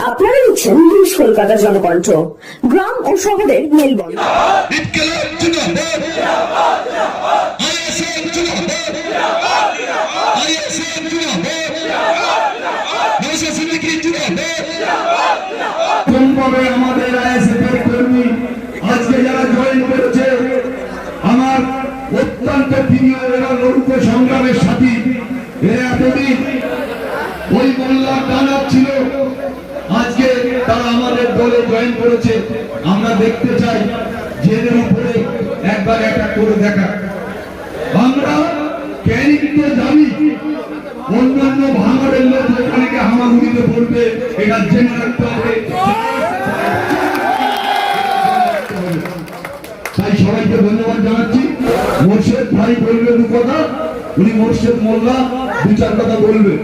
আপনারা দেখছেন নিউজ কলকাতা জনকণ্ঠ, গ্রাম ও শহরের মেলবন্ধন। আমাদের আইএসএফের কর্মী আজকে যারা জয়েন করেছে, আমার অত্যন্ত প্রিয়, এরা লৌহ সংগ্রামের সাথী। এরা এতদিন ওই মোল্লা টানা ছিল, আজকে তারা আমাদের দলে জয়েন করেছে। আমরা দেখতে চাই জেলের উপরে একবার একটা করে দেখা। আমরা ক্যানিংতে যাবি, অন্যান্য ভাঙড়ের লোক ওখানে হামাগুড়িতে পড়বে, এটা জেনে রাখতে হবে। তাই সবাইকে ধন্যবাদ জানাচ্ছি। মোর্শেদ ভাই বলবে দু কথা, উনি মোর্শেদ মোল্লা দু চার কথা বলবে।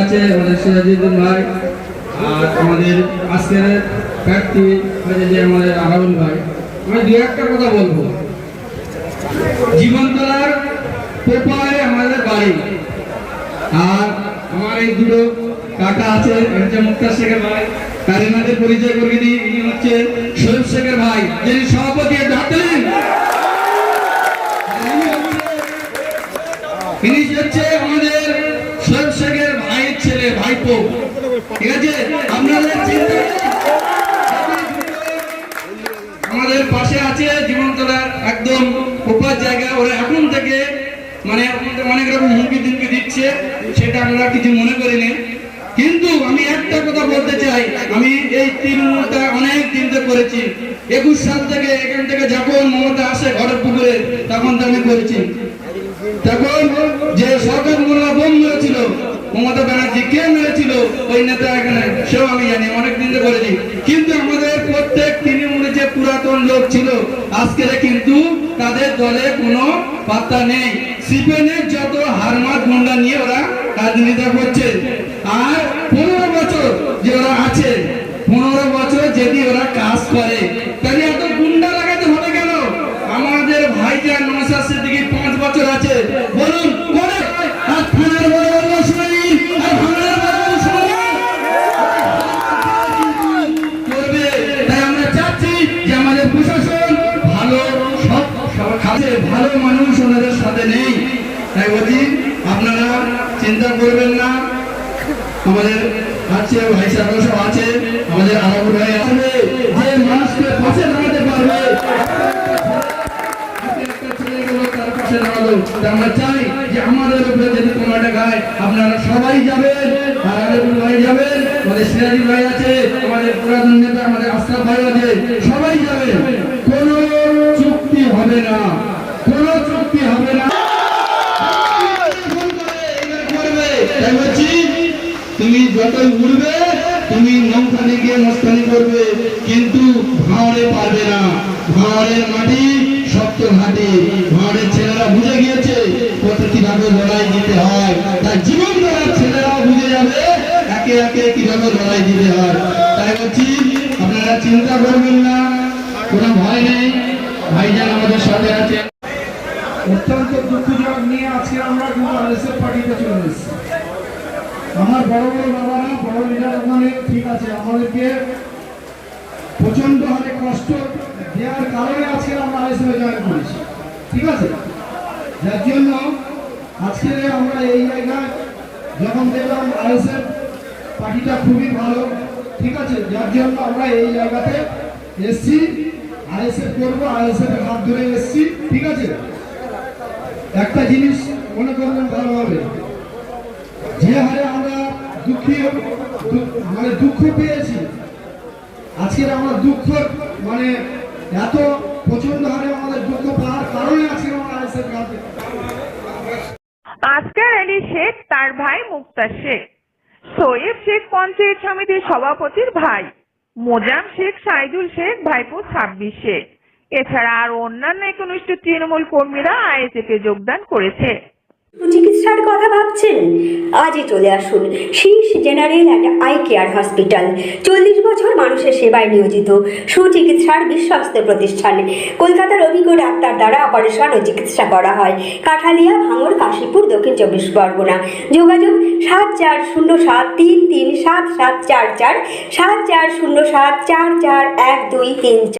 আছে আমাদের সিরাজউদ্দিন ভাই, আর আমাদের আজকের প্রার্থী যে আমাদের আরাবুল ভাই। আমি দু একটা কথা বলবো। জীবনতলার পোপায় আমাদের বাড়ি, আর আমার এই দুটো কাকা আছে, হচ্ছে মুক্তার শেখের ভাই। কারিমাদের পরিচয় করিয়ে দিই, ইনি হচ্ছে শরীফ শেখের ভাই, যিনি সভাপতি। ইনি হচ্ছে আমাদের শরীফ শেখের ভাইয়ের ছেলে, ভাইপো। ঠিক আছে, আপনাদের চিন্তা আমাদের পাশে আছে জীবনতলার একদম উপর জায়গা। ওরা এখন থেকে মানে অনেক রকম হুমকি দিনকে দিচ্ছে, সেটা আমরা কিছু মনে করিনি। কিন্তু আমি একটা কথা বলতে চাই, আমি এই তৃণমূলটা অনেক দিন থেকে করেছি। 21 সাল থেকে এখান থেকে যখন মমতা আসে ঘরের পুকুরে, তখন তো আমি করেছি। তখন যে সরকার মোল্লা বোম মেরেছিল, মমতা ব্যানার্জি কে মেরেছিল, ওই নেতা এখানে, সেও আমি জানি, অনেক দিন থেকে করেছি। কিন্তু আমাদের প্রত্যেক তৃণমূলে যে পুরাতন লোক ছিল, আজকে কিন্তু তাদের দলে কোনো পাত্তা নেই। সিপিএমের যত হারমাত গুন্ডা নিয়ে ওরা রাজনীতি করছে। আর 15 বছর যে ওরা আছে, 15 বছর যদি ওরা কাজ করে, তাহলে এত গুন্ডা লাগাতে হবে কেন? আমাদের ভাইজান নওশাদ সিদ্দিকী 5 বছর আছে, বলুন করে আর থানার বড় বড় শুনি, আর ভাঙড়ের বড় বড় শুনি করবে। তাই আমরা চাচ্ছি যে আমাদের প্রশাসন ভালো, সব কাজে ভালো মানুষ ওনাদের সাথে নেই। তাই বলছি আপনারা চিন্তা করবেন না। আমাদের আছে ভাই সাহেব সব আছে, আমাদের আরাবুল ভাই আছে, যে মানুষকে পাশে দাঁড়াতে পারবে। আমরা চাই যে আমাদের উপরে যদি কোনো একটা গায়, আপনারা সবাই যাবেন, আর আরাবুল ভাই যাবেন, আমাদের সিরাজি ভাই আছে, আমাদের পুরাতন নেতা আমাদের আশরাফ ভাই আছে, সবাই যাবেন। কোনো চুক্তি হবে না, কোনো চুক্তি হবে না। তুমি যতই উড়বে, তুমি নৌকানে গিয়ে মস্তানি করবে, কিন্তু ভাঁড়ে পারবে না। ভাঁড়ের মাটি শক্ত ঘাটে, ভাঁড়ের ছেলেরা বুঝে গিয়েছে কত কিভাবে লড়াই দিতে হয়। তাই জীবন দেওয়ার ছেলেরাও বুঝে যাবে একে একে কিভাবে লড়াই দিতে হয়। তাই বলছি আপনারা চিন্তা করবেন না, কোনো ভয় নেই, ভাইজান আমাদের সাথে আছে। অত্যন্ত দুঃখজনক নিয়ে আজকে আমরা কিন্তু আইএসএফ পার্টিতে চলে এসেছি। আমার বড় বড় বাবারা, বড় লিডার ওখানে, ঠিক আছে, আমাদেরকে প্রচন্ড হারে কষ্ট দেওয়ার কারণে আজকে আমরা আইএসএফে জয়েন করেছি। ঠিক আছে, যার জন্য আজকে আমরা এই জায়গায় যখন দেখলাম আইএসএফ পার্টিটা খুবই ভালো, ঠিক আছে, যার জন্য আমরা এই জায়গাতে এসছি, আইএসএফ করবো, আইএসএফ এর হাত ধরে এসছি। ঠিক আছে, একটা জিনিস মনে করবেন ভালোভাবে, যে হারে আমরা দুঃখ পেয়েছি, আজকের আমরা দুঃখ মানে এত প্রচন্ড হারে আমাদের দুঃখ পাওয়ার কারণে আজকে আমরা আইএসএফ কাছে। আজকের আলী শেখ তার ভাই মুক্তার শেখ, সৈয়দ শেখ পঞ্চায়েত সমিতির সভাপতির ভাই, মোজাম শেখ, সাইদুল শেখ ভাইপো 26 শেখ, এছাড়া আর অন্যান্য একনিষ্ঠ তৃণমূল কর্মীরা আইএসএফ এ যোগদান করেছে। চিকিৎসার কথা ভাবছেন? আজই চলে আসুন শীর্ষ general and eye care hospital. 40 বছর মানুষের সেবায় নিয়োজিত সুচিকিৎসার বিশ্বস্ত প্রতিষ্ঠান। কলকাতার অভিজ্ঞ ডাক্তার দ্বারা অপারেশন ও চিকিৎসা করা হয়। কাঠালিয়া, ভাঙড়, কাশীপুর, দক্ষিণ 24 পরগনা। যোগাযোগ 7407337744, 7407441234।